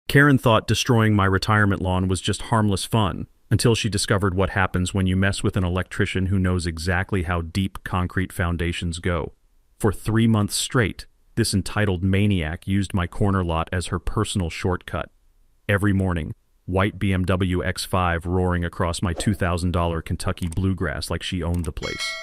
Karen thought destroying my retirement lawn was just harmless fun, until she discovered what happens when you mess with an electrician who knows exactly how deep concrete foundations go. For 3 months straight, this entitled maniac used my corner lot as her personal shortcut. Every morning, white BMW X5 roaring across my $2,000 Kentucky bluegrass like she owned the place.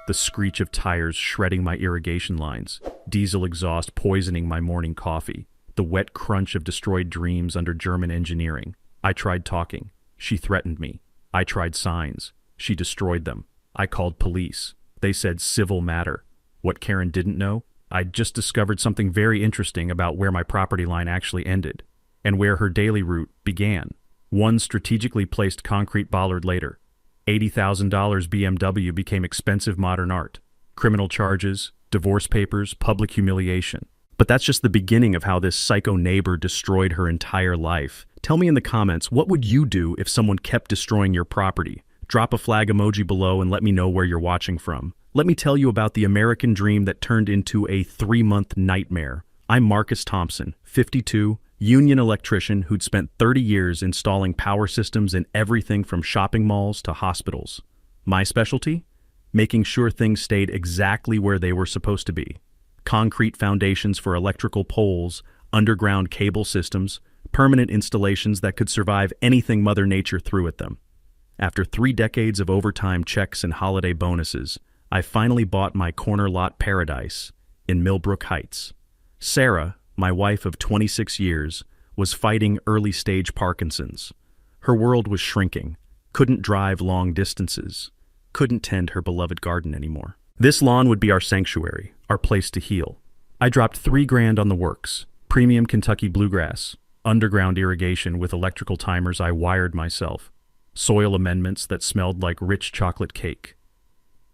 The screech of tires shredding my irrigation lines, diesel exhaust poisoning my morning coffee, the wet crunch of destroyed dreams under German engineering. I tried talking. She threatened me. I tried signs. She destroyed them. I called police. They said civil matter. What Karen didn't know? I'd just discovered something very interesting about where my property line actually ended, and where her daily route began. One strategically placed concrete bollard later. $80,000 BMW became expensive modern art. Criminal charges, divorce papers, public humiliation. But that's just the beginning of how this psycho neighbor destroyed her entire life. Tell me in the comments, what would you do if someone kept destroying your property? Drop a flag emoji below and let me know where you're watching from. Let me tell you about the American dream that turned into a 3-month nightmare. I'm Marcus Thompson, 52, union electrician who'd spent 30 years installing power systems in everything from shopping malls to hospitals. My specialty? Making sure things stayed exactly where they were supposed to be. Concrete foundations for electrical poles, underground cable systems, permanent installations that could survive anything Mother Nature threw at them. After 3 decades of overtime checks and holiday bonuses, I finally bought my corner lot paradise in Millbrook Heights. Sarah, my wife of 26 years, was fighting early-stage Parkinson's. Her world was shrinking, couldn't drive long distances, couldn't tend her beloved garden anymore. This lawn would be our sanctuary, our place to heal. I dropped $3,000 on the works, premium Kentucky bluegrass, underground irrigation with electrical timers I wired myself, soil amendments that smelled like rich chocolate cake.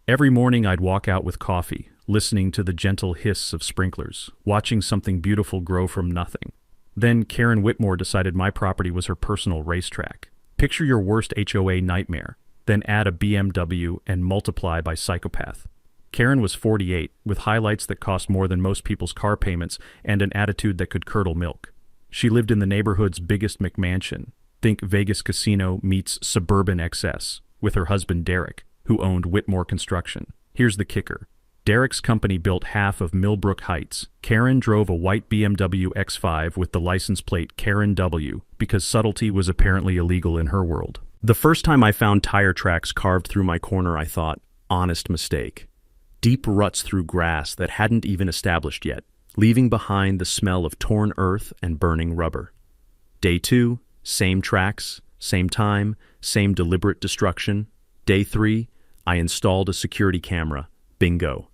Every morning I'd walk out with coffee, listening to the gentle hiss of sprinklers, watching something beautiful grow from nothing. Then Karen Whitmore decided my property was her personal racetrack. Picture your worst HOA nightmare, then add a BMW and multiply by psychopath. Karen was 48, with highlights that cost more than most people's car payments and an attitude that could curdle milk. She lived in the neighborhood's biggest McMansion. Think Vegas casino meets suburban excess, with her husband Derek, who owned Whitmore Construction. Here's the kicker. Derek's company built half of Millbrook Heights. Karen drove a white BMW X5 with the license plate Karen W because subtlety was apparently illegal in her world. The first time I found tire tracks carved through my corner, I thought, honest mistake. Deep ruts through grass that hadn't even established yet, leaving behind the smell of torn earth and burning rubber. Day 2, same tracks, same time, same deliberate destruction. Day 3, I installed a security camera. Bingo.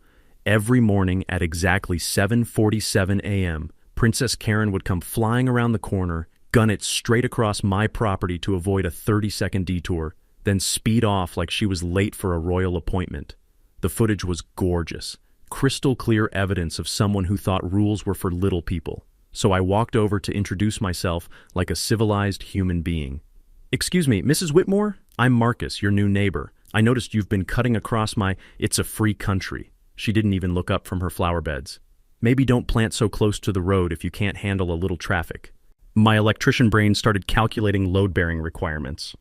Every morning at exactly 7:47 a.m., Princess Karen would come flying around the corner, gun it straight across my property to avoid a 30-second detour, then speed off like she was late for a royal appointment. The footage was gorgeous, crystal clear evidence of someone who thought rules were for little people. So I walked over to introduce myself like a civilized human being. "Excuse me, Mrs. Whitmore? I'm Marcus, your new neighbor. I noticed you've been cutting across my... It's a free country." She didn't even look up from her flower beds. "Maybe don't plant so close to the road if you can't handle a little traffic." My electrician brain started calculating load-bearing requirements.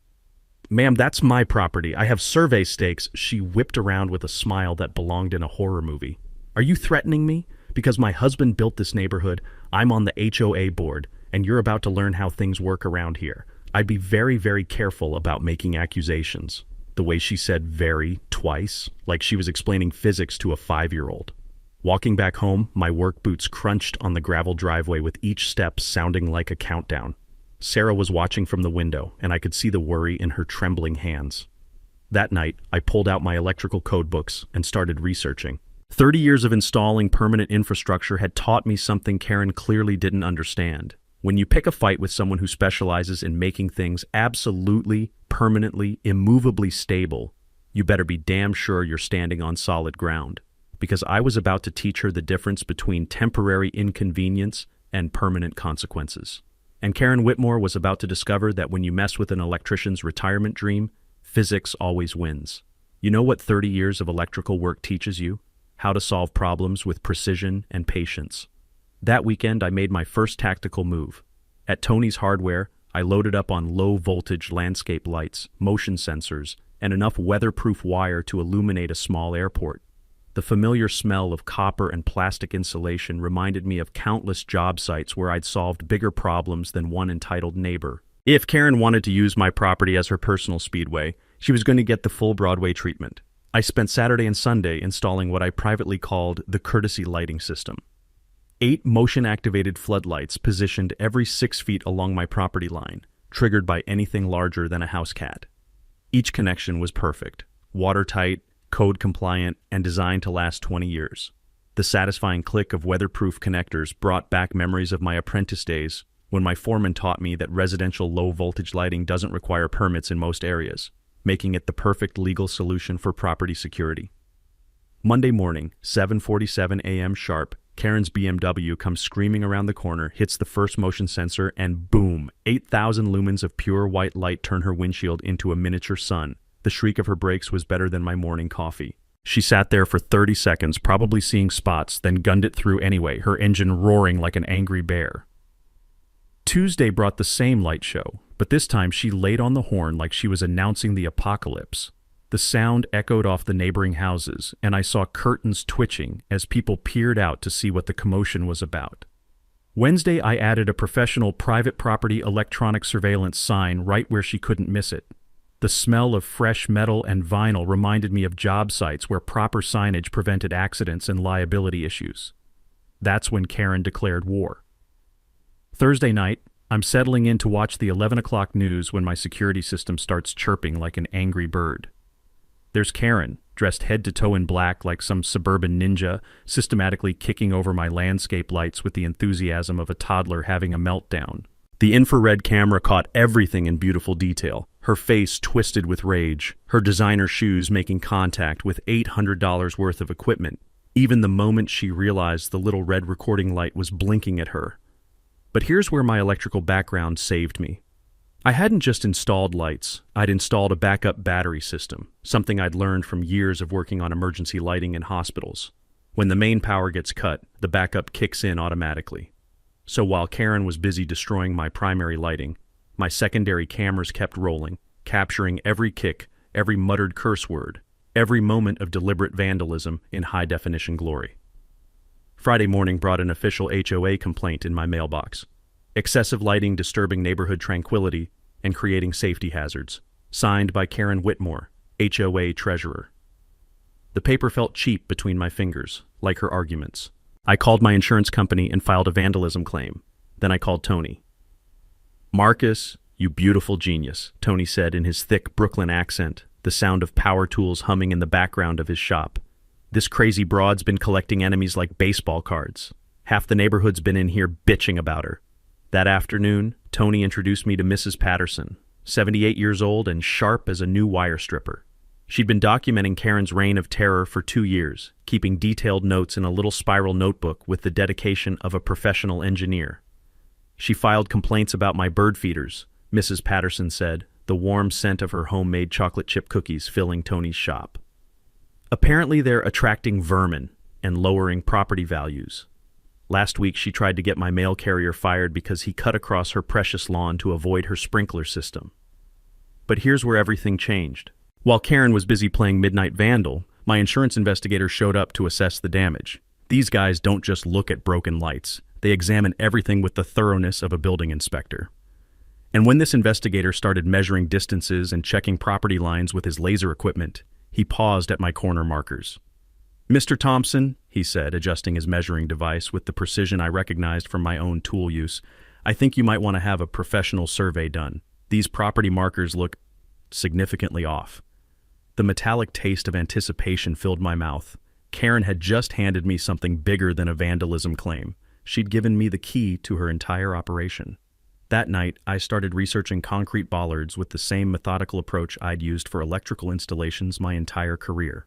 "Ma'am, that's my property. I have survey stakes." She whipped around with a smile that belonged in a horror movie. "Are you threatening me? Because my husband built this neighborhood, I'm on the HOA board, and you're about to learn how things work around here. I'd be very, very careful about making accusations." The way she said "very" twice, like she was explaining physics to a 5-year-old. Walking back home, my work boots crunched on the gravel driveway with each step sounding like a countdown. Sarah was watching from the window, and I could see the worry in her trembling hands. That night, I pulled out my electrical code books and started researching. 30 years of installing permanent infrastructure had taught me something Karen clearly didn't understand. When you pick a fight with someone who specializes in making things absolutely, permanently, immovably stable, you better be damn sure you're standing on solid ground. Because I was about to teach her the difference between temporary inconvenience and permanent consequences. And Karen Whitmore was about to discover that when you mess with an electrician's retirement dream, physics always wins. You know what 30 years of electrical work teaches you? How to solve problems with precision and patience. That weekend, I made my first tactical move. At Tony's Hardware, I loaded up on low-voltage landscape lights, motion sensors, and enough weatherproof wire to illuminate a small airport. The familiar smell of copper and plastic insulation reminded me of countless job sites where I'd solved bigger problems than one entitled neighbor. If Karen wanted to use my property as her personal speedway, she was going to get the full Broadway treatment. I spent Saturday and Sunday installing what I privately called the courtesy lighting system. 8 motion-activated floodlights positioned every 6 feet along my property line, triggered by anything larger than a house cat. Each connection was perfect, watertight, code-compliant, and designed to last 20 years. The satisfying click of weatherproof connectors brought back memories of my apprentice days when my foreman taught me that residential low-voltage lighting doesn't require permits in most areas, making it the perfect legal solution for property security. Monday morning, 7:47 a.m. sharp, Karen's BMW comes screaming around the corner, hits the first motion sensor, and boom, 8,000 lumens of pure white light turn her windshield into a miniature sun. The shriek of her brakes was better than my morning coffee. She sat there for 30 seconds, probably seeing spots, then gunned it through anyway, her engine roaring like an angry bear. Tuesday brought the same light show, but this time she laid on the horn like she was announcing the apocalypse. The sound echoed off the neighboring houses, and I saw curtains twitching as people peered out to see what the commotion was about. Wednesday, I added a professional private property electronic surveillance sign right where she couldn't miss it. The smell of fresh metal and vinyl reminded me of job sites where proper signage prevented accidents and liability issues. That's when Karen declared war. Thursday night, I'm settling in to watch the 11 o'clock news when my security system starts chirping like an angry bird. There's Karen, dressed head to toe in black like some suburban ninja, systematically kicking over my landscape lights with the enthusiasm of a toddler having a meltdown. The infrared camera caught everything in beautiful detail, her face twisted with rage, her designer shoes making contact with $800 worth of equipment, even the moment she realized the little red recording light was blinking at her. But here's where my electrical background saved me. I hadn't just installed lights, I'd installed a backup battery system, something I'd learned from years of working on emergency lighting in hospitals. When the main power gets cut, the backup kicks in automatically. So while Karen was busy destroying my primary lighting, my secondary cameras kept rolling, capturing every kick, every muttered curse word, every moment of deliberate vandalism in high-definition glory. Friday morning brought an official HOA complaint in my mailbox. Excessive lighting disturbing neighborhood tranquility and creating safety hazards. Signed by Karen Whitmore, HOA treasurer. The paper felt cheap between my fingers, like her arguments. I called my insurance company and filed a vandalism claim. Then I called Tony. "Marcus, you beautiful genius," Tony said in his thick Brooklyn accent, the sound of power tools humming in the background of his shop. "This crazy broad's been collecting enemies like baseball cards. Half the neighborhood's been in here bitching about her." That afternoon, Tony introduced me to Mrs. Patterson, 78 years old and sharp as a new wire stripper. She'd been documenting Karen's reign of terror for 2 years, keeping detailed notes in a little spiral notebook with the dedication of a professional engineer. She filed complaints about my bird feeders, Mrs. Patterson said, the warm scent of her homemade chocolate chip cookies filling Tony's shop. Apparently they're attracting vermin and lowering property values. Last week she tried to get my mail carrier fired because he cut across her precious lawn to avoid her sprinkler system. But here's where everything changed. While Karen was busy playing Midnight Vandal, my insurance investigator showed up to assess the damage. These guys don't just look at broken lights. They examine everything with the thoroughness of a building inspector. And when this investigator started measuring distances and checking property lines with his laser equipment, he paused at my corner markers. "Mr. Thompson," he said, adjusting his measuring device with the precision I recognized from my own tool use, "I think you might want to have a professional survey done. These property markers look significantly off." The metallic taste of anticipation filled my mouth. Karen had just handed me something bigger than a vandalism claim. She'd given me the key to her entire operation. That night, I started researching concrete bollards with the same methodical approach I'd used for electrical installations my entire career.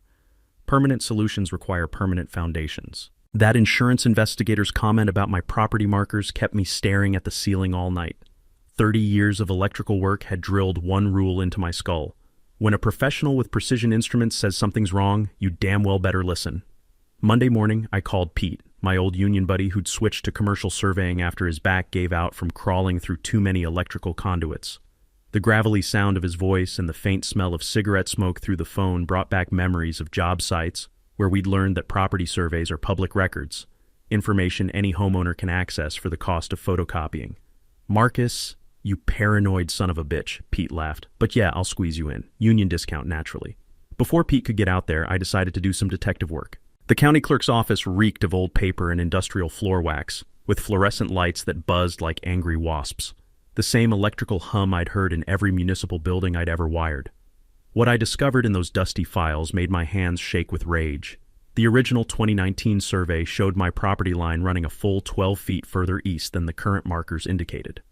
Permanent solutions require permanent foundations. That insurance investigator's comment about my property markers kept me staring at the ceiling all night. 30 years of electrical work had drilled one rule into my skull. When a professional with precision instruments says something's wrong, you damn well better listen. Monday morning, I called Pete, my old union buddy who'd switched to commercial surveying after his back gave out from crawling through too many electrical conduits. The gravelly sound of his voice and the faint smell of cigarette smoke through the phone brought back memories of job sites where we'd learned that property surveys are public records, information any homeowner can access for the cost of photocopying. "Marcus, you paranoid son of a bitch," Pete laughed. "But yeah, I'll squeeze you in. Union discount, naturally." Before Pete could get out there, I decided to do some detective work. The county clerk's office reeked of old paper and industrial floor wax, with fluorescent lights that buzzed like angry wasps. The same electrical hum I'd heard in every municipal building I'd ever wired. What I discovered in those dusty files made my hands shake with rage. The original 2019 survey showed my property line running a full 12 feet further east than the current markers indicated.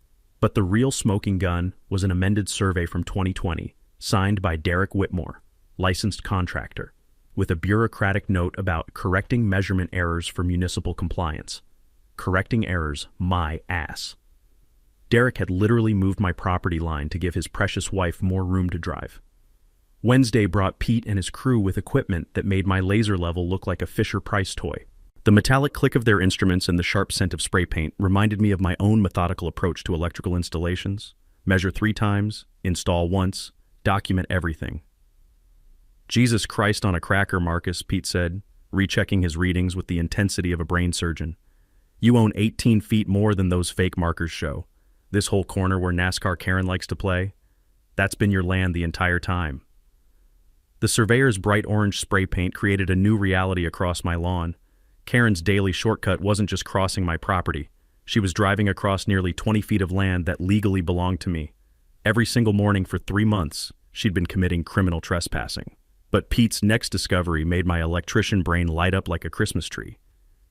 But the real smoking gun was an amended survey from 2020, signed by Derek Whitmore, licensed contractor, with a bureaucratic note about correcting measurement errors for municipal compliance. Correcting errors, my ass. Derek had literally moved my property line to give his precious wife more room to drive. Wednesday brought Pete and his crew with equipment that made my laser level look like a Fisher-Price toy. The metallic click of their instruments and the sharp scent of spray paint reminded me of my own methodical approach to electrical installations. Measure 3 times, install once, document everything. "Jesus Christ on a cracker, Marcus," Pete said, rechecking his readings with the intensity of a brain surgeon. "You own 18 feet more than those fake markers show. This whole corner where NASCAR Karen likes to play, that's been your land the entire time." The surveyor's bright orange spray paint created a new reality across my lawn. Karen's daily shortcut wasn't just crossing my property. She was driving across nearly 20 feet of land that legally belonged to me. Every single morning for 3 months, she'd been committing criminal trespassing. But Pete's next discovery made my electrician brain light up like a Christmas tree.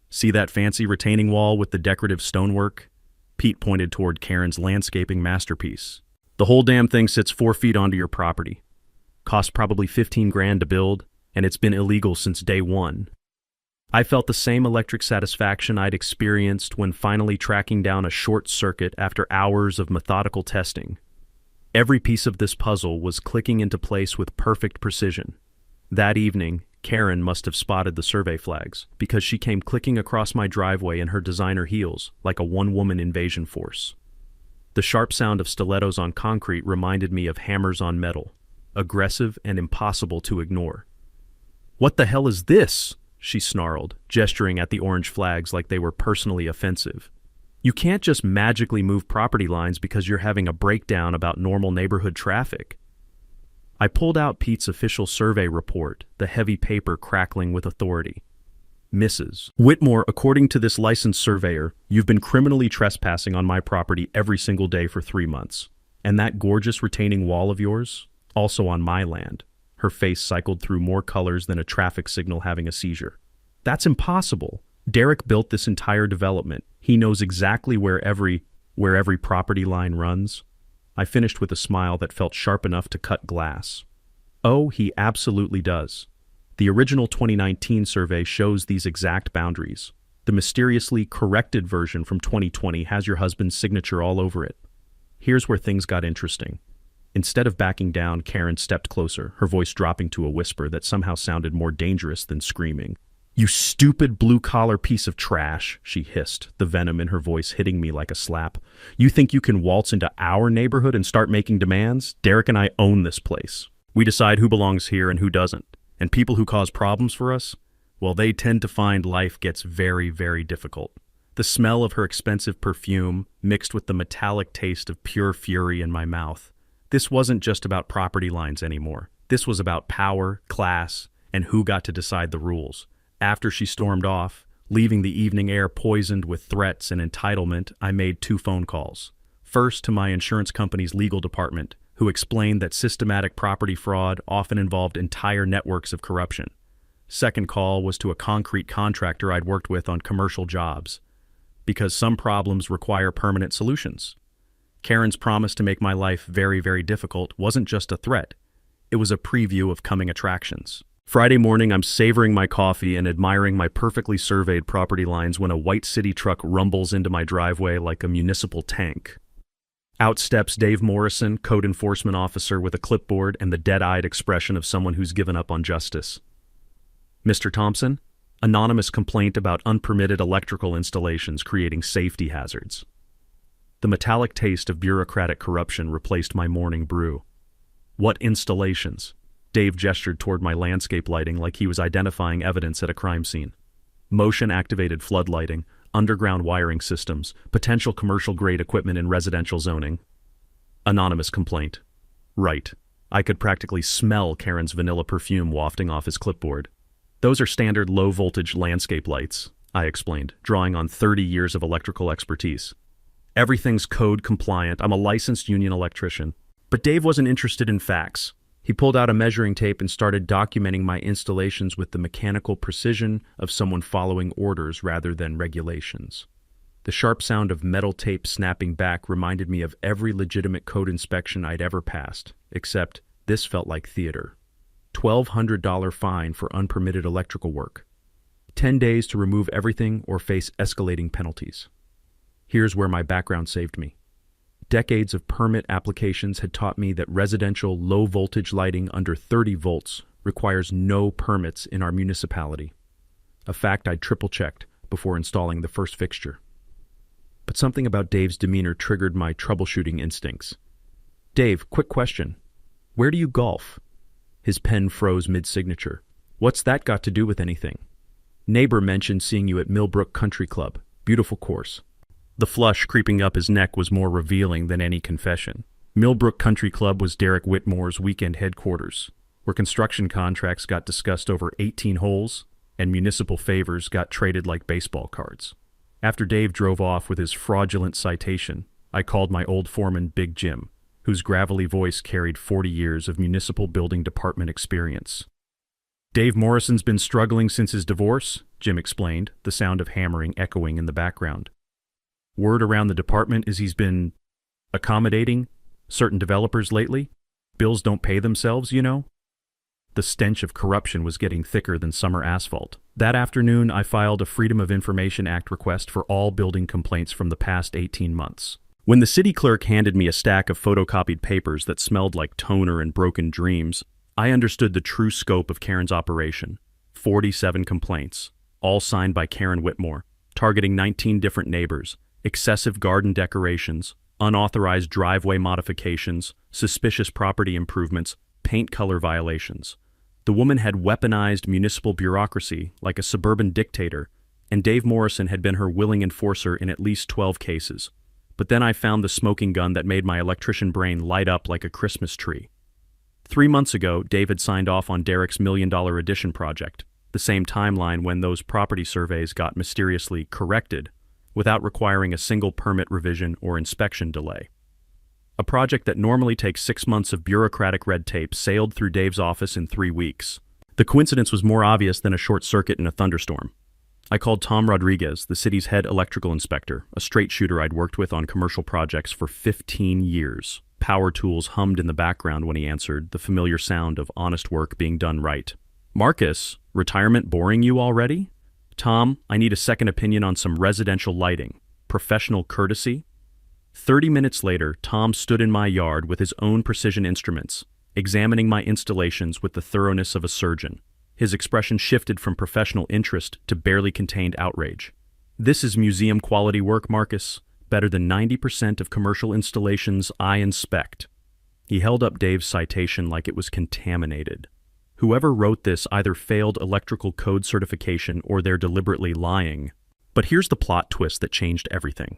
"See that fancy retaining wall with the decorative stonework?" Pete pointed toward Karen's landscaping masterpiece. "The whole damn thing sits 4 feet onto your property. Cost probably 15 grand to build, and it's been illegal since day one." I felt the same electric satisfaction I'd experienced when finally tracking down a short circuit after hours of methodical testing. Every piece of this puzzle was clicking into place with perfect precision. That evening, Karen must have spotted the survey flags, because she came clicking across my driveway in her designer heels like a one-woman invasion force. The sharp sound of stilettos on concrete reminded me of hammers on metal, aggressive and impossible to ignore. "What the hell is this?" she snarled, gesturing at the orange flags like they were personally offensive. "You can't just magically move property lines because you're having a breakdown about normal neighborhood traffic." I pulled out Pete's official survey report, the heavy paper crackling with authority. "Mrs. Whitmore, according to this licensed surveyor, you've been criminally trespassing on my property every single day for 3 months. And that gorgeous retaining wall of yours? Also on my land." Her face cycled through more colors than a traffic signal having a seizure. "That's impossible. Derek built this entire development. He knows exactly where every property line runs." I finished with a smile that felt sharp enough to cut glass. "Oh, he absolutely does. The original 2019 survey shows these exact boundaries. The mysteriously corrected version from 2020 has your husband's signature all over it." Here's where things got interesting. Instead of backing down, Karen stepped closer, her voice dropping to a whisper that somehow sounded more dangerous than screaming. "You stupid blue-collar piece of trash," she hissed, the venom in her voice hitting me like a slap. "You think you can waltz into our neighborhood and start making demands? Derek and I own this place. We decide who belongs here and who doesn't. And people who cause problems for us, well, they tend to find life gets very, very difficult." The smell of her expensive perfume mixed with the metallic taste of pure fury in my mouth. This wasn't just about property lines anymore. This was about power, class, and who got to decide the rules. After she stormed off, leaving the evening air poisoned with threats and entitlement, I made 2 phone calls. First to my insurance company's legal department, who explained that systematic property fraud often involved entire networks of corruption. Second call was to a concrete contractor I'd worked with on commercial jobs, because some problems require permanent solutions. Karen's promise to make my life very, very difficult wasn't just a threat. It was a preview of coming attractions. Friday morning, I'm savoring my coffee and admiring my perfectly surveyed property lines when a white city truck rumbles into my driveway like a municipal tank. Out steps Dave Morrison, code enforcement officer with a clipboard and the dead-eyed expression of someone who's given up on justice. "Mr. Thompson, Anonymous complaint about unpermitted electrical installations creating safety hazards. The metallic taste of bureaucratic corruption replaced my morning brew. What installations? Dave gestured toward my landscape lighting like he was identifying evidence at a crime scene. Motion-activated floodlighting, underground wiring systems, potential commercial-grade equipment in residential zoning. Anonymous complaint. Right. I could practically smell Karen's vanilla perfume wafting off his clipboard. Those are standard low-voltage landscape lights, I explained, drawing on 30 years of electrical expertise. Everything's code compliant. I'm a licensed union electrician. But Dave wasn't interested in facts. He pulled out a measuring tape and started documenting my installations with the mechanical precision of someone following orders rather than regulations. The sharp sound of metal tape snapping back reminded me of every legitimate code inspection I'd ever passed, except this felt like theater. $1,200 fine for unpermitted electrical work. 10 days to remove everything or face escalating penalties. Here's where my background saved me. Decades of permit applications had taught me that residential low-voltage lighting under 30 volts requires no permits in our municipality, a fact I'd triple-checked before installing the first fixture. But something about Dave's demeanor triggered my troubleshooting instincts. Dave, quick question. Where do you golf? His pen froze mid-signature. What's that got to do with anything? Neighbor mentioned seeing you at Millbrook Country Club. Beautiful course. The flush creeping up his neck was more revealing than any confession. Millbrook Country Club was Derek Whitmore's weekend headquarters, where construction contracts got discussed over 18 holes and municipal favors got traded like baseball cards. After Dave drove off with his fraudulent citation, I called my old foreman Big Jim, whose gravelly voice carried 40 years of municipal building department experience. Dave Morrison's been struggling since his divorce, Jim explained, the sound of hammering echoing in the background. Word around the department is he's been accommodating certain developers lately. Bills don't pay themselves, you know. The stench of corruption was getting thicker than summer asphalt. That afternoon, I filed a Freedom of Information Act request for all building complaints from the past 18 months. When the city clerk handed me a stack of photocopied papers that smelled like toner and broken dreams, I understood the true scope of Karen's operation. 47 complaints, all signed by Karen Whitmore, targeting 19 different neighbors. Excessive garden decorations, unauthorized driveway modifications, suspicious property improvements, paint color violations. The woman had weaponized municipal bureaucracy like a suburban dictator, and Dave Morrison had been her willing enforcer in at least 12 cases. But then I found the smoking gun that made my electrician brain light up like a Christmas tree. 3 months ago, Dave had signed off on Derek's $1 million addition project, the same timeline when those property surveys got mysteriously corrected, without requiring a single permit revision or inspection delay. A project that normally takes 6 months of bureaucratic red tape sailed through Dave's office in 3 weeks. The coincidence was more obvious than a short circuit in a thunderstorm. I called Tom Rodriguez, the city's head electrical inspector, a straight shooter I'd worked with on commercial projects for 15 years. Power tools hummed in the background when he answered, the familiar sound of honest work being done right. Marcus, retirement boring you already? Tom, I need a second opinion on some residential lighting. Professional courtesy? 30 minutes later, Tom stood in my yard with his own precision instruments, examining my installations with the thoroughness of a surgeon. His expression shifted from professional interest to barely contained outrage. This is museum-quality work, Marcus. Better than 90% of commercial installations I inspect. He held up Dave's citation like it was contaminated. Whoever wrote this either failed electrical code certification or they're deliberately lying. But here's the plot twist that changed everything.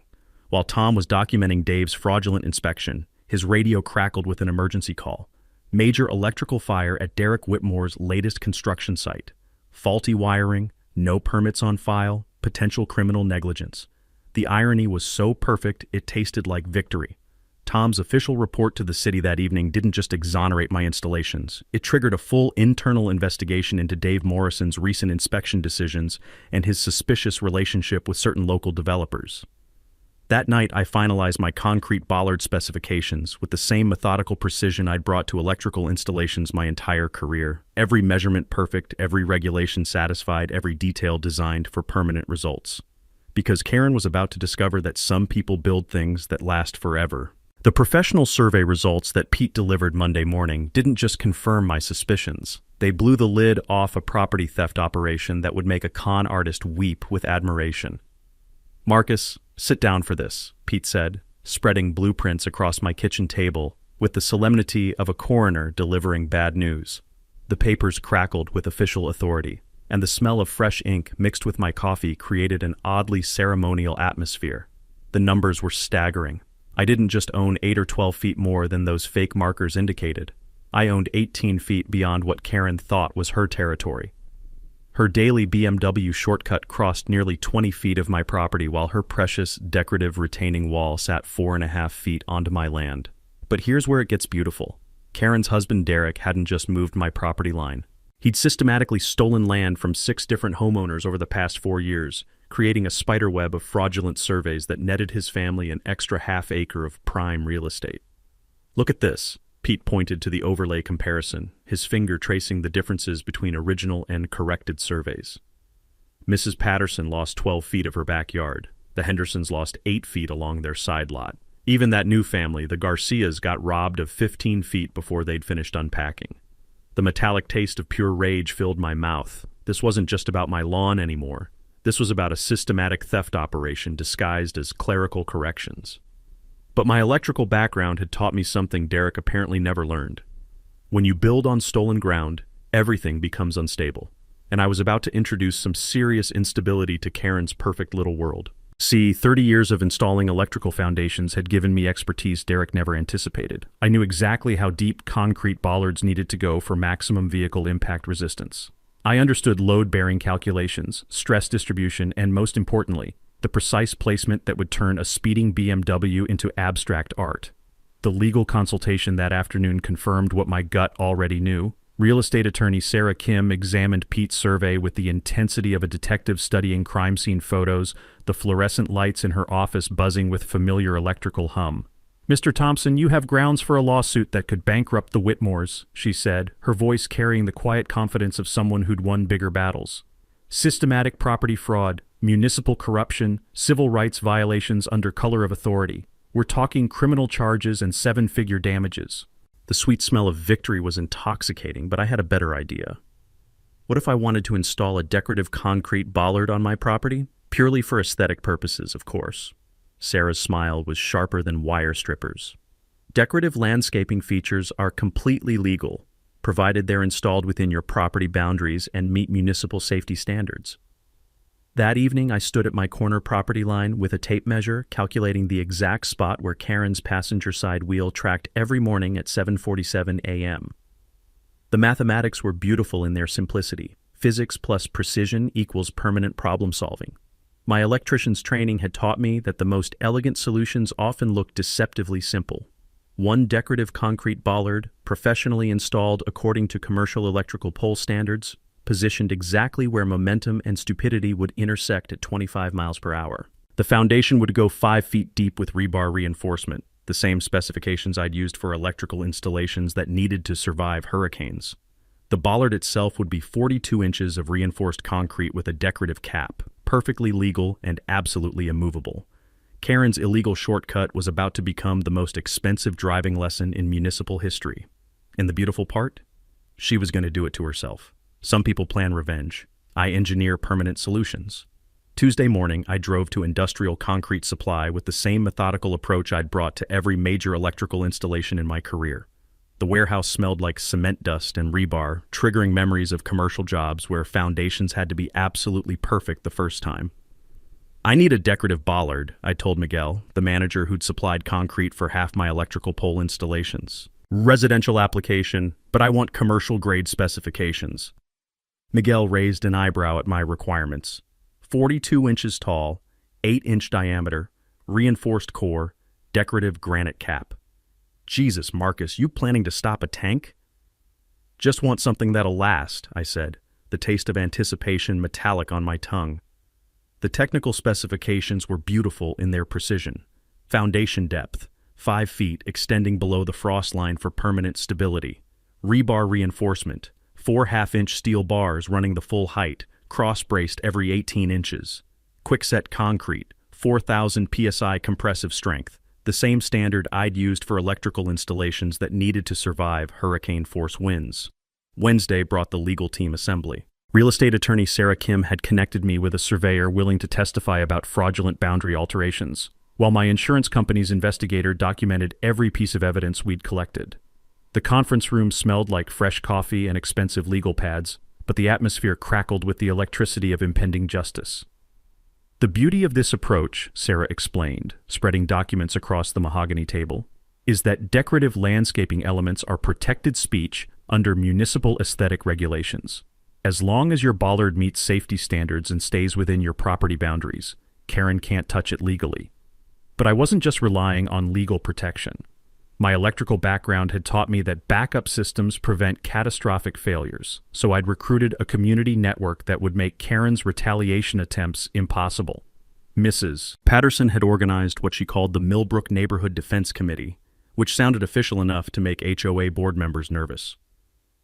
While Tom was documenting Dave's fraudulent inspection, his radio crackled with an emergency call. Major electrical fire at Derek Whitmore's latest construction site. Faulty wiring, no permits on file, potential criminal negligence. The irony was so perfect it tasted like victory. Tom's official report to the city that evening didn't just exonerate my installations. It triggered a full internal investigation into Dave Morrison's recent inspection decisions and his suspicious relationship with certain local developers. That night, I finalized my concrete bollard specifications with the same methodical precision I'd brought to electrical installations my entire career. Every measurement perfect, every regulation satisfied, every detail designed for permanent results. Because Karen was about to discover that some people build things that last forever. The professional survey results that Pete delivered Monday morning didn't just confirm my suspicions. They blew the lid off a property theft operation that would make a con artist weep with admiration. "Marcus, sit down for this," Pete said, spreading blueprints across my kitchen table with the solemnity of a coroner delivering bad news. The papers crackled with official authority, and the smell of fresh ink mixed with my coffee created an oddly ceremonial atmosphere. The numbers were staggering. I didn't just own 8 or 12 feet more than those fake markers indicated. I owned 18 feet beyond what Karen thought was her territory. Her daily BMW shortcut crossed nearly 20 feet of my property while her precious decorative retaining wall sat 4.5 feet onto my land. But here's where it gets beautiful. Karen's husband Derek hadn't just moved my property line. He'd systematically stolen land from 6 different homeowners over the past 4 years, creating a spiderweb of fraudulent surveys that netted his family an extra half-acre of prime real estate. "Look at this." Pete pointed to the overlay comparison, his finger tracing the differences between original and corrected surveys. Mrs. Patterson lost 12 feet of her backyard. The Hendersons lost 8 feet along their side lot. Even that new family, the Garcias, got robbed of 15 feet before they'd finished unpacking. The metallic taste of pure rage filled my mouth. This wasn't just about my lawn anymore. This was about a systematic theft operation disguised as clerical corrections. But my electrical background had taught me something Derek apparently never learned. When you build on stolen ground, everything becomes unstable. And I was about to introduce some serious instability to Karen's perfect little world. See, 30 years of installing electrical foundations had given me expertise Derek never anticipated. I knew exactly how deep concrete bollards needed to go for maximum vehicle impact resistance. I understood load-bearing calculations, stress distribution, and most importantly, the precise placement that would turn a speeding BMW into abstract art. The legal consultation that afternoon confirmed what my gut already knew. Real estate attorney Sarah Kim examined Pete's survey with the intensity of a detective studying crime scene photos, the fluorescent lights in her office buzzing with familiar electrical hum. "Mr. Thompson, you have grounds for a lawsuit that could bankrupt the Whitmores," she said, her voice carrying the quiet confidence of someone who'd won bigger battles. "Systematic property fraud, municipal corruption, civil rights violations under color of authority. We're talking criminal charges and 7-figure damages." The sweet smell of victory was intoxicating, but I had a better idea. What if I wanted to install a decorative concrete bollard on my property? Purely for aesthetic purposes, of course. Sarah's smile was sharper than wire strippers. Decorative landscaping features are completely legal, provided they're installed within your property boundaries and meet municipal safety standards. That evening, I stood at my corner property line with a tape measure, calculating the exact spot where Karen's passenger side wheel tracked every morning at 7:47 a.m. The mathematics were beautiful in their simplicity. Physics plus precision equals permanent problem solving. My electrician's training had taught me that the most elegant solutions often look deceptively simple. One decorative concrete bollard, professionally installed according to commercial electrical pole standards, positioned exactly where momentum and stupidity would intersect at 25 miles per hour. The foundation would go 5 feet deep with rebar reinforcement, the same specifications I'd used for electrical installations that needed to survive hurricanes. The bollard itself would be 42 inches of reinforced concrete with a decorative cap, perfectly legal and absolutely immovable. Karen's illegal shortcut was about to become the most expensive driving lesson in municipal history. And the beautiful part? She was going to do it to herself. Some people plan revenge. I engineer permanent solutions. Tuesday morning, I drove to Industrial Concrete Supply with the same methodical approach I'd brought to every major electrical installation in my career. The warehouse smelled like cement dust and rebar, triggering memories of commercial jobs where foundations had to be absolutely perfect the first time. "I need a decorative bollard," I told Miguel, the manager who'd supplied concrete for half my electrical pole installations. "Residential application, but I want commercial-grade specifications." Miguel raised an eyebrow at my requirements. 42 inches tall, 8-inch diameter, reinforced core, decorative granite cap. "Jesus, Marcus, you planning to stop a tank?" "Just want something that'll last," I said, the taste of anticipation metallic on my tongue. The technical specifications were beautiful in their precision. Foundation depth, 5 feet extending below the frost line for permanent stability. Rebar reinforcement, 4 half-inch steel bars running the full height, cross-braced every 18 inches. Quickset concrete, 4,000 psi compressive strength, the same standard I'd used for electrical installations that needed to survive hurricane-force winds. Wednesday brought the legal team assembly. Real estate attorney Sarah Kim had connected me with a surveyor willing to testify about fraudulent boundary alterations, while my insurance company's investigator documented every piece of evidence we'd collected. The conference room smelled like fresh coffee and expensive legal pads, but the atmosphere crackled with the electricity of impending justice. The beauty of this approach, Sarah explained, spreading documents across the mahogany table, is that decorative landscaping elements are protected speech under municipal aesthetic regulations. As long as your bollard meets safety standards and stays within your property boundaries, Karen can't touch it legally. But I wasn't just relying on legal protection. My electrical background had taught me that backup systems prevent catastrophic failures, so I'd recruited a community network that would make Karen's retaliation attempts impossible. Mrs. Patterson had organized what she called the Millbrook Neighborhood Defense Committee, which sounded official enough to make HOA board members nervous.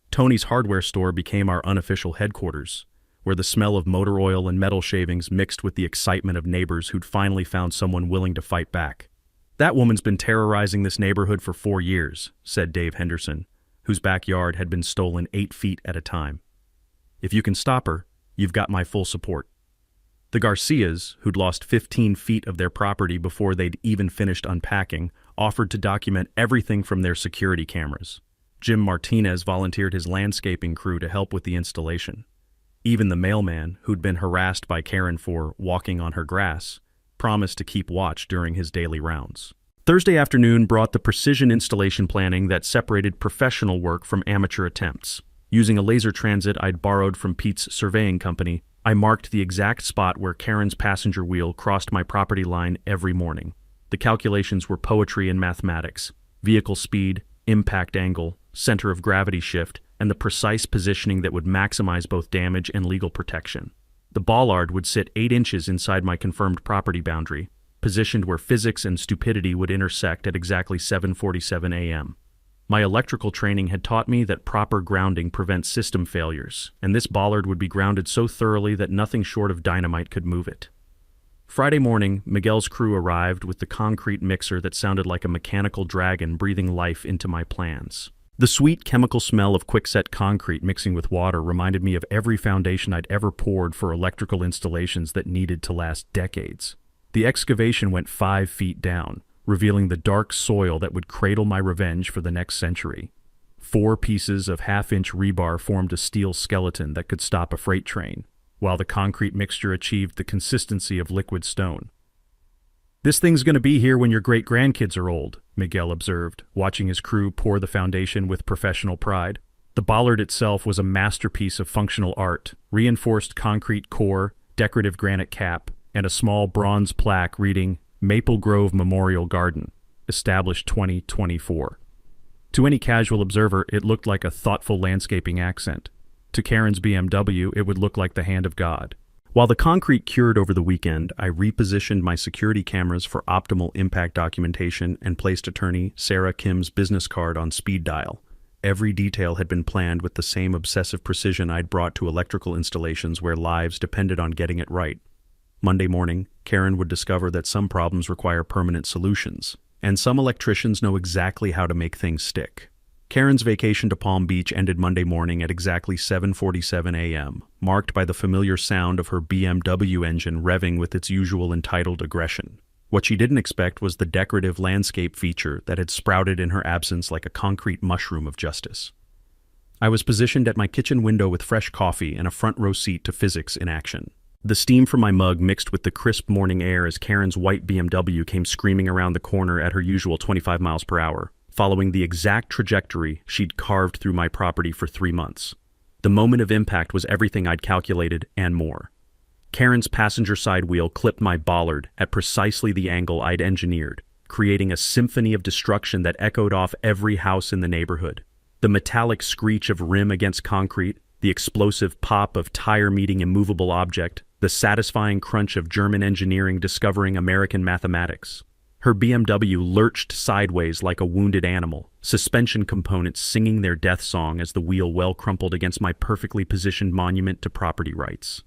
Tony's hardware store became our unofficial headquarters, where the smell of motor oil and metal shavings mixed with the excitement of neighbors who'd finally found someone willing to fight back. "That woman's been terrorizing this neighborhood for 4 years," said Dave Henderson, whose backyard had been stolen 8 feet at a time. "If you can stop her, you've got my full support." The Garcias, who'd lost 15 feet of their property before they'd even finished unpacking, offered to document everything from their security cameras. Jim Martinez volunteered his landscaping crew to help with the installation. Even the mailman, who'd been harassed by Karen for walking on her grass, promised to keep watch during his daily rounds. Thursday afternoon brought the precision installation planning that separated professional work from amateur attempts. Using a laser transit I'd borrowed from Pete's surveying company, I marked the exact spot where Karen's passenger wheel crossed my property line every morning. The calculations were poetry and mathematics: vehicle speed, impact angle, center of gravity shift, and the precise positioning that would maximize both damage and legal protection. The bollard would sit 8 inches inside my confirmed property boundary, positioned where physics and stupidity would intersect at exactly 7:47 a.m. My electrical training had taught me that proper grounding prevents system failures, and this bollard would be grounded so thoroughly that nothing short of dynamite could move it. Friday morning, Miguel's crew arrived with the concrete mixer that sounded like a mechanical dragon breathing life into my plans. The sweet chemical smell of quickset concrete mixing with water reminded me of every foundation I'd ever poured for electrical installations that needed to last decades. The excavation went 5 feet down, revealing the dark soil that would cradle my revenge for the next century. 4 pieces of half-inch rebar formed a steel skeleton that could stop a freight train, while the concrete mixture achieved the consistency of liquid stone. "This thing's going to be here when your great-grandkids are old," Miguel observed, watching his crew pour the foundation with professional pride. The bollard itself was a masterpiece of functional art: reinforced concrete core, decorative granite cap, and a small bronze plaque reading Maple Grove Memorial Garden, established 2024. To any casual observer, it looked like a thoughtful landscaping accent. To Karen's BMW, it would look like the hand of God. While the concrete cured over the weekend, I repositioned my security cameras for optimal impact documentation and placed attorney Sarah Kim's business card on speed dial. Every detail had been planned with the same obsessive precision I'd brought to electrical installations where lives depended on getting it right. Monday morning, Karen would discover that some problems require permanent solutions, and some electricians know exactly how to make things stick. Karen's vacation to Palm Beach ended Monday morning at exactly 7:47 a.m., marked by the familiar sound of her BMW engine revving with its usual entitled aggression. What she didn't expect was the decorative landscape feature that had sprouted in her absence like a concrete mushroom of justice. I was positioned at my kitchen window with fresh coffee and a front row seat to physics in action. The steam from my mug mixed with the crisp morning air as Karen's white BMW came screaming around the corner at her usual 25 miles per hour, following the exact trajectory she'd carved through my property for 3 months. The moment of impact was everything I'd calculated and more. Karen's passenger side wheel clipped my bollard at precisely the angle I'd engineered, creating a symphony of destruction that echoed off every house in the neighborhood. The metallic screech of rim against concrete, the explosive pop of tire meeting immovable object, the satisfying crunch of German engineering discovering American mathematics. Her BMW lurched sideways like a wounded animal, suspension components singing their death song as the wheel well crumpled against my perfectly positioned monument to property rights.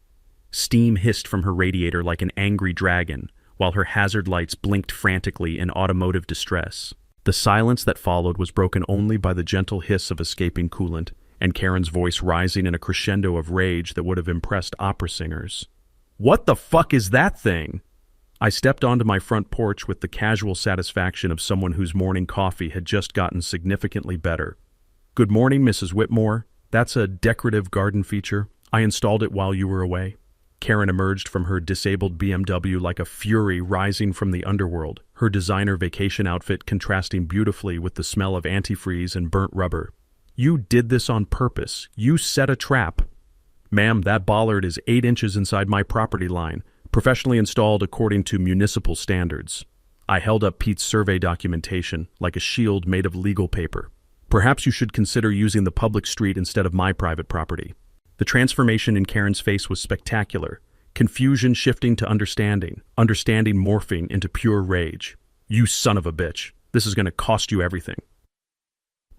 Steam hissed from her radiator like an angry dragon, while her hazard lights blinked frantically in automotive distress. The silence that followed was broken only by the gentle hiss of escaping coolant, and Karen's voice rising in a crescendo of rage that would have impressed opera singers. "What the fuck is that thing?" I stepped onto my front porch with the casual satisfaction of someone whose morning coffee had just gotten significantly better. "Good morning, Mrs. Whitmore. That's a decorative garden feature. I installed it while you were away." Karen emerged from her disabled BMW like a fury rising from the underworld, her designer vacation outfit contrasting beautifully with the smell of antifreeze and burnt rubber. "You did this on purpose. You set a trap." "Ma'am, that bollard is 8 inches inside my property line, professionally installed according to municipal standards." I held up Pete's survey documentation, like a shield made of legal paper. "Perhaps you should consider using the public street instead of my private property." The transformation in Karen's face was spectacular. Confusion shifting to understanding, understanding morphing into pure rage. "You son of a bitch. This is going to cost you everything."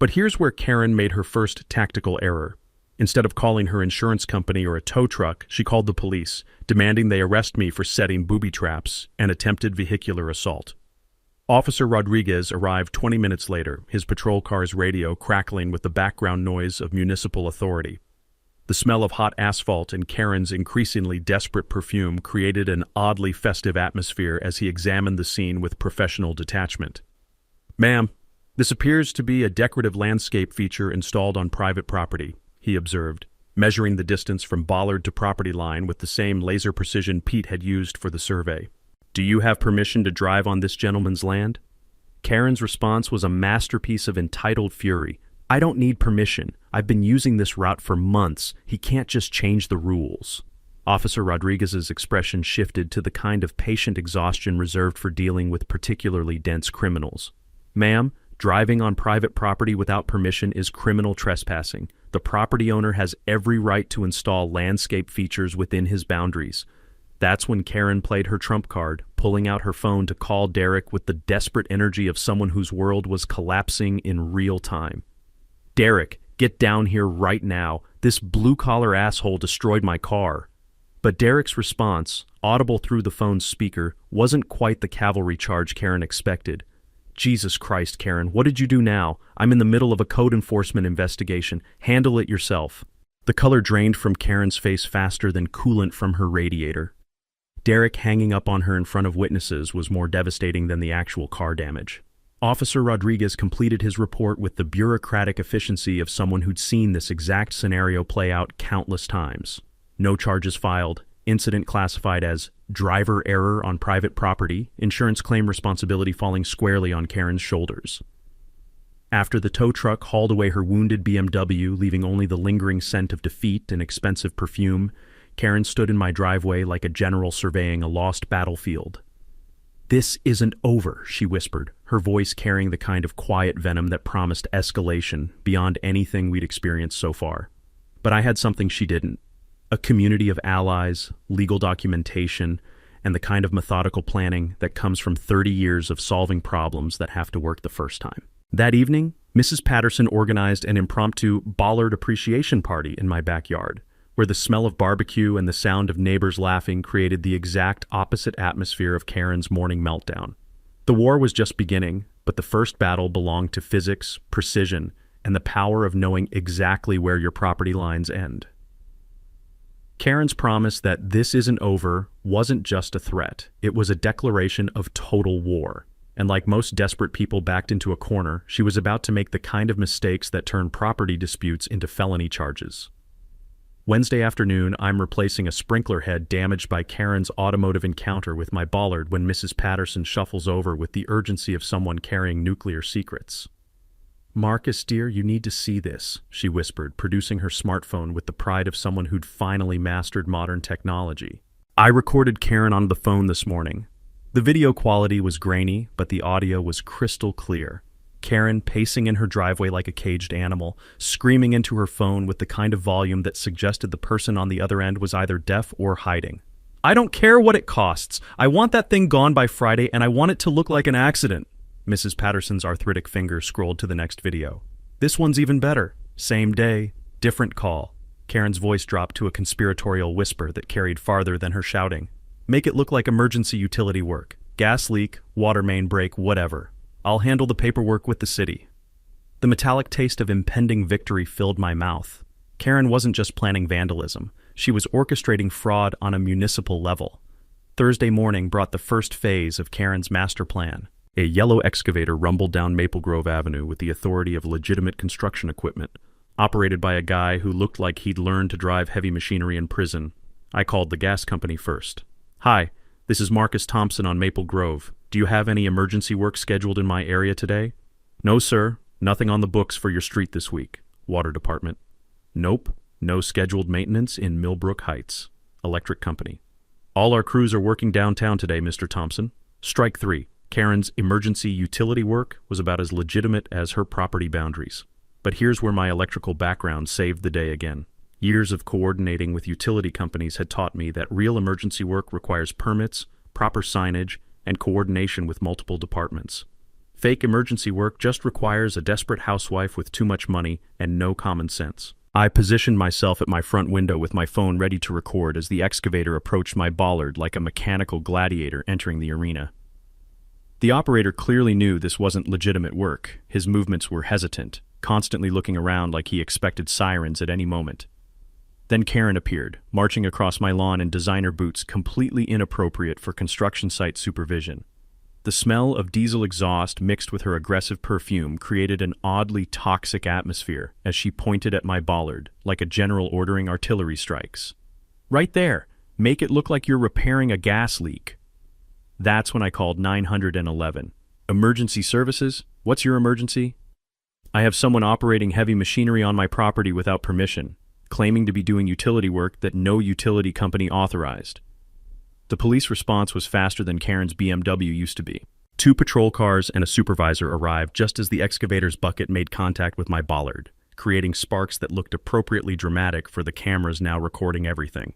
But here's where Karen made her first tactical error. Instead of calling her insurance company or a tow truck, she called the police, demanding they arrest me for setting booby traps and attempted vehicular assault. Officer Rodriguez arrived 20 minutes later, his patrol car's radio crackling with the background noise of municipal authority. The smell of hot asphalt and Karen's increasingly desperate perfume created an oddly festive atmosphere as he examined the scene with professional detachment. "Ma'am, this appears to be a decorative landscape feature installed on private property," he observed, measuring the distance from bollard to property line with the same laser precision Pete had used for the survey. "Do you have permission to drive on this gentleman's land?" Karen's response was a masterpiece of entitled fury. "I don't need permission. I've been using this route for months. He can't just change the rules." Officer Rodriguez's expression shifted to the kind of patient exhaustion reserved for dealing with particularly dense criminals. "Ma'am, driving on private property without permission is criminal trespassing. The property owner has every right to install landscape features within his boundaries." That's when Karen played her trump card, pulling out her phone to call Derek with the desperate energy of someone whose world was collapsing in real time. "Derek, get down here right now. This blue-collar asshole destroyed my car." But Derek's response, audible through the phone's speaker, wasn't quite the cavalry charge Karen expected. "Jesus Christ, Karen, what did you do now? I'm in the middle of a code enforcement investigation. Handle it yourself." The color drained from Karen's face faster than coolant from her radiator. Derek hanging up on her in front of witnesses was more devastating than the actual car damage. Officer Rodriguez completed his report with the bureaucratic efficiency of someone who'd seen this exact scenario play out countless times. No charges filed, incident classified as driver error on private property, insurance claim responsibility falling squarely on Karen's shoulders. After the tow truck hauled away her wounded BMW, leaving only the lingering scent of defeat and expensive perfume, Karen stood in my driveway like a general surveying a lost battlefield. "This isn't over," she whispered, her voice carrying the kind of quiet venom that promised escalation beyond anything we'd experienced so far. But I had something she didn't. A community of allies, legal documentation, and the kind of methodical planning that comes from 30 years of solving problems that have to work the first time. That evening, Mrs. Patterson organized an impromptu bollard appreciation party in my backyard, where the smell of barbecue and the sound of neighbors laughing created the exact opposite atmosphere of Karen's morning meltdown. The war was just beginning, but the first battle belonged to physics, precision, and the power of knowing exactly where your property lines end. Karen's promise that this isn't over wasn't just a threat. It was a declaration of total war. And like most desperate people backed into a corner, she was about to make the kind of mistakes that turn property disputes into felony charges. Wednesday afternoon, I'm replacing a sprinkler head damaged by Karen's automotive encounter with my bollard when Mrs. Patterson shuffles over with the urgency of someone carrying nuclear secrets. "Marcus, dear, you need to see this," she whispered, producing her smartphone with the pride of someone who'd finally mastered modern technology. I recorded Karen on the phone this morning. The video quality was grainy, but the audio was crystal clear. Karen pacing in her driveway like a caged animal, screaming into her phone with the kind of volume that suggested the person on the other end was either deaf or hiding. "I don't care what it costs. I want that thing gone by Friday, and I want it to look like an accident." Mrs. Patterson's arthritic finger scrolled to the next video. "This one's even better. Same day, different call." Karen's voice dropped to a conspiratorial whisper that carried farther than her shouting. Make it look like emergency utility work. Gas leak, water main break, whatever. I'll handle the paperwork with the city. The metallic taste of impending victory filled my mouth. Karen wasn't just planning vandalism. She was orchestrating fraud on a municipal level. Thursday morning brought the first phase of Karen's master plan. A yellow excavator rumbled down Maple Grove Avenue with the authority of legitimate construction equipment, operated by a guy who looked like he'd learned to drive heavy machinery in prison. I called the gas company first. "Hi, this is Marcus Thompson on Maple Grove. Do you have any emergency work scheduled in my area today?" "No, sir. Nothing on the books for your street this week." Water Department. "Nope. No scheduled maintenance in Millbrook Heights." Electric Company. "All our crews are working downtown today, Mr. Thompson." Strike 3. Karen's emergency utility work was about as legitimate as her property boundaries. But here's where my electrical background saved the day again. Years of coordinating with utility companies had taught me that real emergency work requires permits, proper signage, and coordination with multiple departments. Fake emergency work just requires a desperate housewife with too much money and no common sense. I positioned myself at my front window with my phone ready to record as the excavator approached my bollard like a mechanical gladiator entering the arena. The operator clearly knew this wasn't legitimate work. His movements were hesitant, constantly looking around like he expected sirens at any moment. Then Karen appeared, marching across my lawn in designer boots completely inappropriate for construction site supervision. The smell of diesel exhaust mixed with her aggressive perfume created an oddly toxic atmosphere as she pointed at my bollard, like a general ordering artillery strikes. "Right there! Make it look like you're repairing a gas leak." That's when I called 911. "Emergency services? What's your emergency?" "I have someone operating heavy machinery on my property without permission, claiming to be doing utility work that no utility company authorized." The police response was faster than Karen's BMW used to be. 2 patrol cars and a supervisor arrived just as the excavator's bucket made contact with my bollard, creating sparks that looked appropriately dramatic for the cameras now recording everything.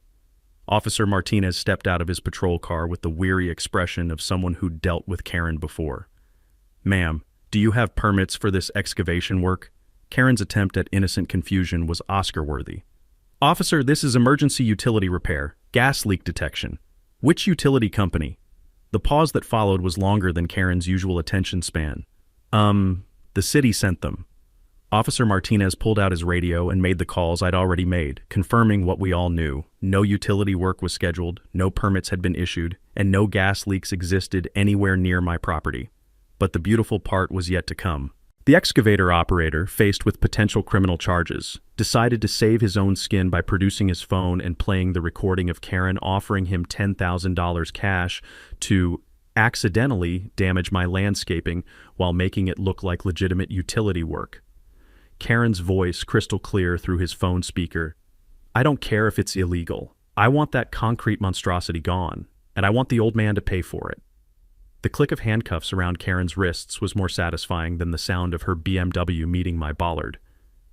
Officer Martinez stepped out of his patrol car with the weary expression of someone who'd dealt with Karen before. "Ma'am, do you have permits for this excavation work?" Karen's attempt at innocent confusion was Oscar-worthy. "Officer, this is emergency utility repair, gas leak detection." "Which utility company?" The pause that followed was longer than Karen's usual attention span. The city sent them." Officer Martinez pulled out his radio and made the calls I'd already made, confirming what we all knew. No utility work was scheduled, no permits had been issued, and no gas leaks existed anywhere near my property. But the beautiful part was yet to come. The excavator operator, faced with potential criminal charges, decided to save his own skin by producing his phone and playing the recording of Karen offering him $10,000 cash to accidentally damage my landscaping while making it look like legitimate utility work. Karen's voice crystal clear through his phone speaker. "I don't care if it's illegal. I want that concrete monstrosity gone, and I want the old man to pay for it." The click of handcuffs around Karen's wrists was more satisfying than the sound of her BMW meeting my bollard.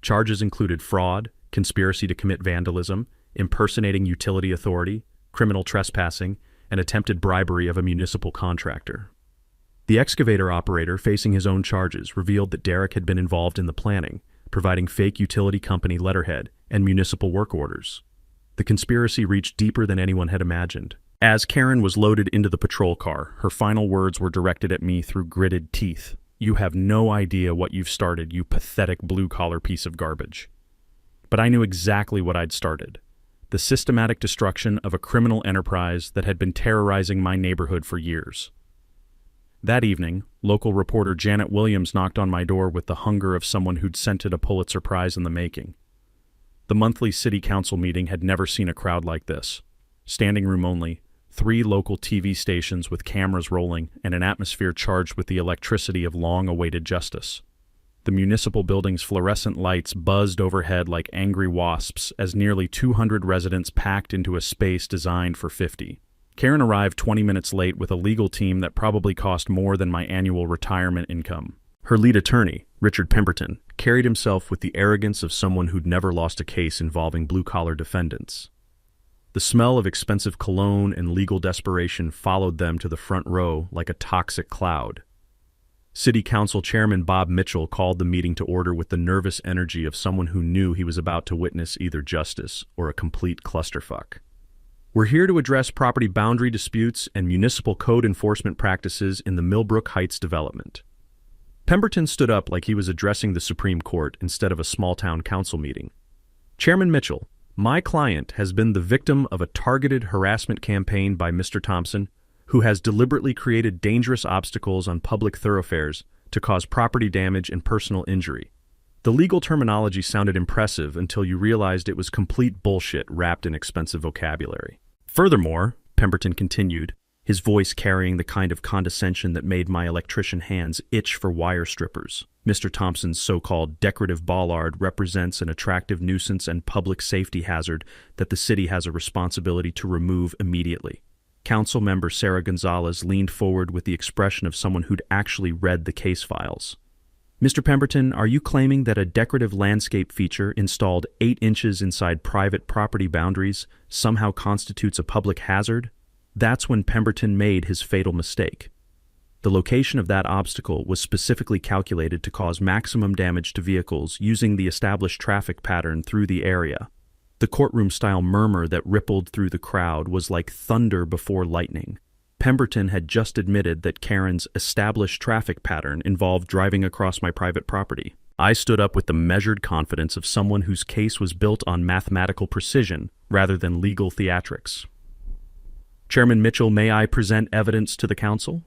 Charges included fraud, conspiracy to commit vandalism, impersonating utility authority, criminal trespassing, and attempted bribery of a municipal contractor. The excavator operator, facing his own charges, revealed that Derek had been involved in the planning, providing fake utility company letterhead and municipal work orders. The conspiracy reached deeper than anyone had imagined. As Karen was loaded into the patrol car, her final words were directed at me through gritted teeth. "You have no idea what you've started, you pathetic blue-collar piece of garbage." But I knew exactly what I'd started. The systematic destruction of a criminal enterprise that had been terrorizing my neighborhood for years. That evening, local reporter Janet Williams knocked on my door with the hunger of someone who'd scented a Pulitzer Prize in the making. The monthly city council meeting had never seen a crowd like this. Standing room only, 3 local TV stations with cameras rolling and an atmosphere charged with the electricity of long-awaited justice. The municipal building's fluorescent lights buzzed overhead like angry wasps as nearly 200 residents packed into a space designed for 50. Karen arrived 20 minutes late with a legal team that probably cost more than my annual retirement income. Her lead attorney, Richard Pemberton, carried himself with the arrogance of someone who'd never lost a case involving blue-collar defendants. The smell of expensive cologne and legal desperation followed them to the front row like a toxic cloud. City Council Chairman Bob Mitchell called the meeting to order with the nervous energy of someone who knew he was about to witness either justice or a complete clusterfuck. We're here to address property boundary disputes and municipal code enforcement practices in the Millbrook Heights development. Pemberton stood up like he was addressing the Supreme Court instead of a small-town council meeting. Chairman Mitchell, my client has been the victim of a targeted harassment campaign by Mr. Thompson, who has deliberately created dangerous obstacles on public thoroughfares to cause property damage and personal injury. The legal terminology sounded impressive until you realized it was complete bullshit wrapped in expensive vocabulary. Furthermore, Pemberton continued, his voice carrying the kind of condescension that made my electrician hands itch for wire strippers. Mr. Thompson's so-called decorative bollard represents an attractive nuisance and public safety hazard that the city has a responsibility to remove immediately. Council member Sarah Gonzalez leaned forward with the expression of someone who'd actually read the case files. Mr. Pemberton, are you claiming that a decorative landscape feature installed 8 inches inside private property boundaries somehow constitutes a public hazard? That's when Pemberton made his fatal mistake. The location of that obstacle was specifically calculated to cause maximum damage to vehicles using the established traffic pattern through the area. The courtroom-style murmur that rippled through the crowd was like thunder before lightning. Pemberton had just admitted that Karen's established traffic pattern involved driving across my private property. I stood up with the measured confidence of someone whose case was built on mathematical precision rather than legal theatrics. Chairman Mitchell, may I present evidence to the council?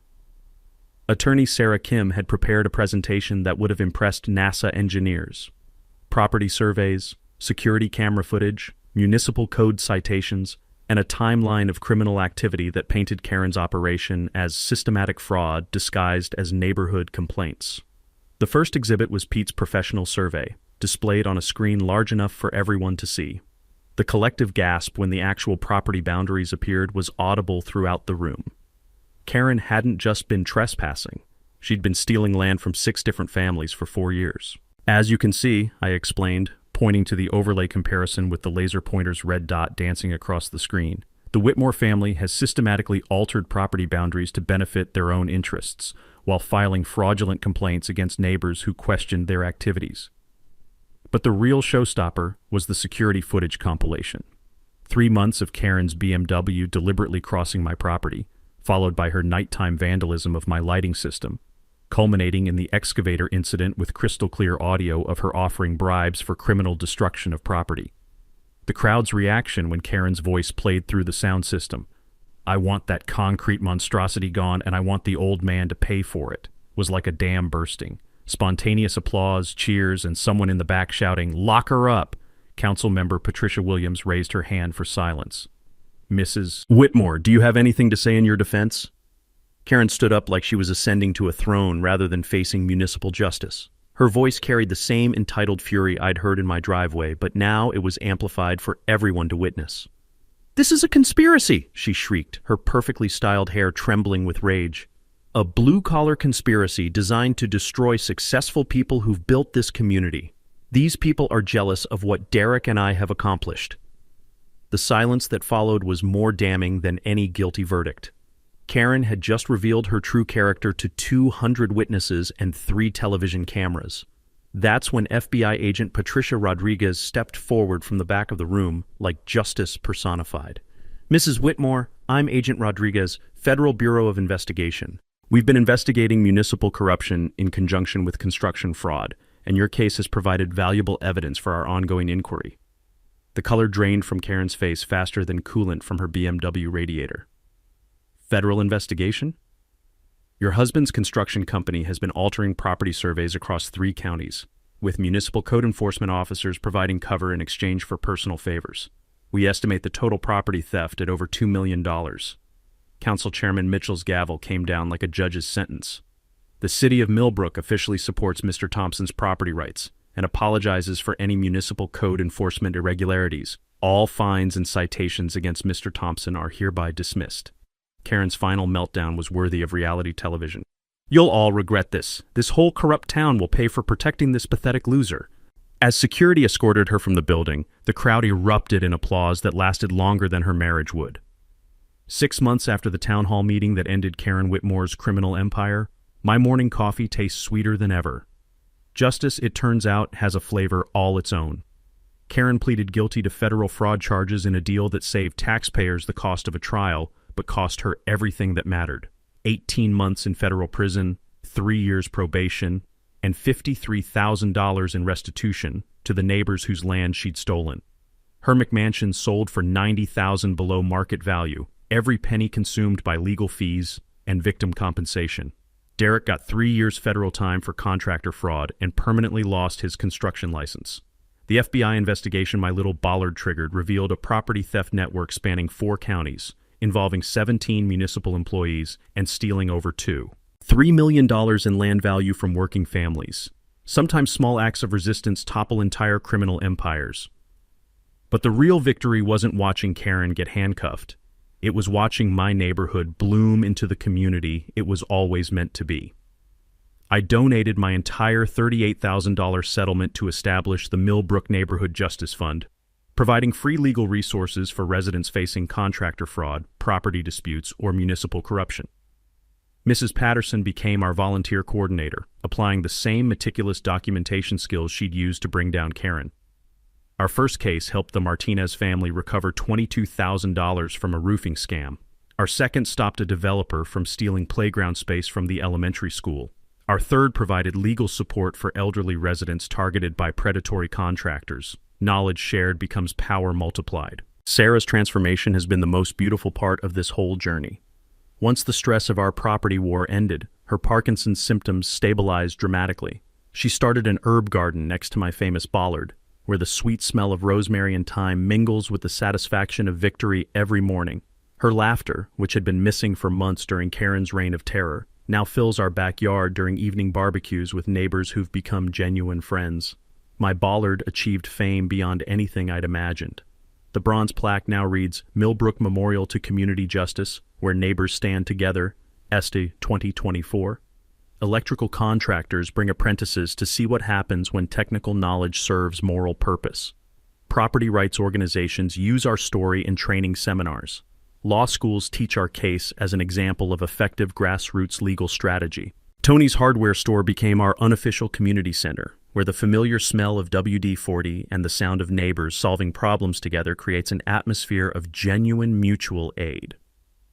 Attorney Sarah Kim had prepared a presentation that would have impressed NASA engineers. Property surveys, security camera footage, municipal code citations, and a timeline of criminal activity that painted Karen's operation as systematic fraud disguised as neighborhood complaints. The first exhibit was Pete's professional survey, displayed on a screen large enough for everyone to see. The collective gasp when the actual property boundaries appeared was audible throughout the room. Karen hadn't just been trespassing. She'd been stealing land from 6 different families for 4 years. As you can see, I explained, pointing to the overlay comparison with the laser pointer's red dot dancing across the screen. The Whitmore family has systematically altered property boundaries to benefit their own interests, while filing fraudulent complaints against neighbors who questioned their activities. But the real showstopper was the security footage compilation. 3 months of Karen's BMW deliberately crossing my property, followed by her nighttime vandalism of my lighting system, culminating in the excavator incident with crystal-clear audio of her offering bribes for criminal destruction of property. The crowd's reaction when Karen's voice played through the sound system, "I want that concrete monstrosity gone and I want the old man to pay for it," was like a dam bursting. Spontaneous applause, cheers, and someone in the back shouting, "Lock her up!" Councilmember Patricia Williams raised her hand for silence. "Mrs. Whitmore, do you have anything to say in your defense?" Karen stood up like she was ascending to a throne rather than facing municipal justice. Her voice carried the same entitled fury I'd heard in my driveway, but now it was amplified for everyone to witness. "This is a conspiracy!" she shrieked, her perfectly styled hair trembling with rage. "A blue-collar conspiracy designed to destroy successful people who've built this community. These people are jealous of what Derek and I have accomplished." The silence that followed was more damning than any guilty verdict. Karen had just revealed her true character to 200 witnesses and 3 television cameras. That's when FBI agent Patricia Rodriguez stepped forward from the back of the room like justice personified. "Mrs. Whitmore, I'm Agent Rodriguez, Federal Bureau of Investigation. We've been investigating municipal corruption in conjunction with construction fraud, and your case has provided valuable evidence for our ongoing inquiry." The color drained from Karen's face faster than coolant from her BMW radiator. "Federal investigation? Your husband's construction company has been altering property surveys across 3 counties, with municipal code enforcement officers providing cover in exchange for personal favors. We estimate the total property theft at over $2 million. Council Chairman Mitchell's gavel came down like a judge's sentence. The city of Millbrook officially supports Mr. Thompson's property rights and apologizes for any municipal code enforcement irregularities. All fines and citations against Mr. Thompson are hereby dismissed." Karen's final meltdown was worthy of reality television. "You'll all regret this. This whole corrupt town will pay for protecting this pathetic loser." As security escorted her from the building, the crowd erupted in applause that lasted longer than her marriage would. 6 months after the town hall meeting that ended Karen Whitmore's criminal empire, my morning coffee tastes sweeter than ever. Justice, it turns out, has a flavor all its own. Karen pleaded guilty to federal fraud charges in a deal that saved taxpayers the cost of a trial, but cost her everything that mattered. 18 months in federal prison, 3 years probation, and $53,000 in restitution to the neighbors whose land she'd stolen. Her McMansion sold for $90,000 below market value, every penny consumed by legal fees and victim compensation. Derek got 3 years federal time for contractor fraud and permanently lost his construction license. The FBI investigation my little Bollard triggered revealed a property theft network spanning 4 counties, involving 17 municipal employees and stealing over $3 million in land value from working families. Sometimes small acts of resistance topple entire criminal empires. But the real victory wasn't watching Karen get handcuffed. It was watching my neighborhood bloom into the community it was always meant to be. I donated my entire $38,000 settlement to establish the Millbrook Neighborhood Justice Fund, providing free legal resources for residents facing contractor fraud, property disputes, or municipal corruption. Mrs. Patterson became our volunteer coordinator, applying the same meticulous documentation skills she'd used to bring down Karen. Our first case helped the Martinez family recover $22,000 from a roofing scam. Our second stopped a developer from stealing playground space from the elementary school. Our third provided legal support for elderly residents targeted by predatory contractors. Knowledge shared becomes power multiplied. Sarah's transformation has been the most beautiful part of this whole journey. Once the stress of our property war ended, her Parkinson's symptoms stabilized dramatically. She started an herb garden next to my famous bollard, where the sweet smell of rosemary and thyme mingles with the satisfaction of victory every morning. Her laughter, which had been missing for months during Karen's reign of terror, now fills our backyard during evening barbecues with neighbors who've become genuine friends. My bollard achieved fame beyond anything I'd imagined. The bronze plaque now reads, Millbrook Memorial to Community Justice, where neighbors stand together, Este 2024. Electrical contractors bring apprentices to see what happens when technical knowledge serves moral purpose. Property rights organizations use our story in training seminars. Law schools teach our case as an example of effective grassroots legal strategy. Tony's hardware store became our unofficial community center, where the familiar smell of WD-40 and the sound of neighbors solving problems together creates an atmosphere of genuine mutual aid.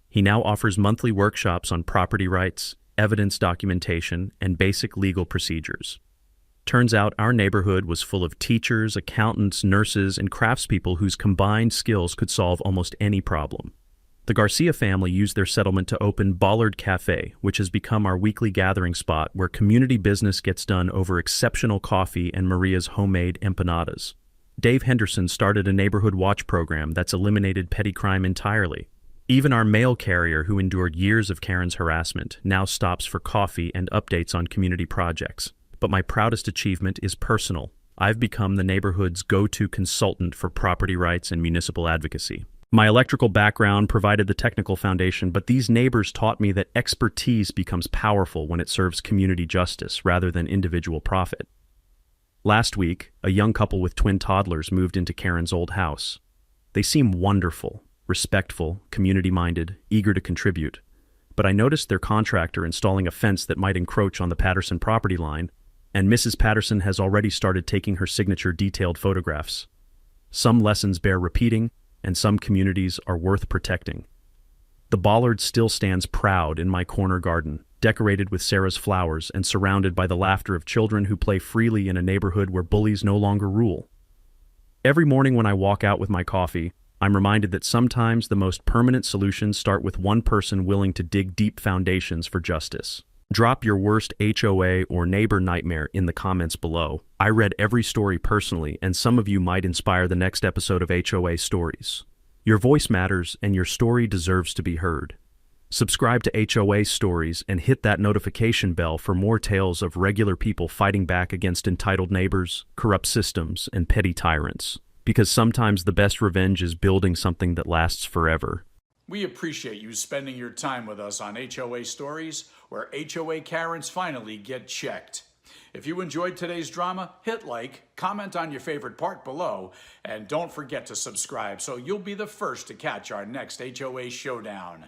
He now offers monthly workshops on property rights, evidence documentation, and basic legal procedures. Turns out our neighborhood was full of teachers, accountants, nurses, and craftspeople whose combined skills could solve almost any problem. The Garcia family used their settlement to open Bollard Cafe, which has become our weekly gathering spot where community business gets done over exceptional coffee and Maria's homemade empanadas. Dave Henderson started a neighborhood watch program that's eliminated petty crime entirely. Even our mail carrier, who endured years of Karen's harassment, now stops for coffee and updates on community projects. But my proudest achievement is personal. I've become the neighborhood's go-to consultant for property rights and municipal advocacy. My electrical background provided the technical foundation, but these neighbors taught me that expertise becomes powerful when it serves community justice rather than individual profit. Last week, a young couple with twin toddlers moved into Karen's old house. They seem wonderful, respectful, community-minded, eager to contribute. But I noticed their contractor installing a fence that might encroach on the Patterson property line, and Mrs. Patterson has already started taking her signature detailed photographs. Some lessons bear repeating, and some communities are worth protecting. The bollard still stands proud in my corner garden, decorated with Sarah's flowers and surrounded by the laughter of children who play freely in a neighborhood where bullies no longer rule. Every morning when I walk out with my coffee, I'm reminded that sometimes the most permanent solutions start with one person willing to dig deep foundations for justice. Drop your worst HOA or neighbor nightmare in the comments below. I read every story personally, and some of you might inspire the next episode of HOA Stories. Your voice matters, and your story deserves to be heard. Subscribe to HOA Stories and hit that notification bell for more tales of regular people fighting back against entitled neighbors, corrupt systems, and petty tyrants. Because sometimes the best revenge is building something that lasts forever. We appreciate you spending your time with us on HOA Stories, where HOA Karens finally get checked. If you enjoyed today's drama, hit like, comment on your favorite part below, and don't forget to subscribe so you'll be the first to catch our next HOA Showdown.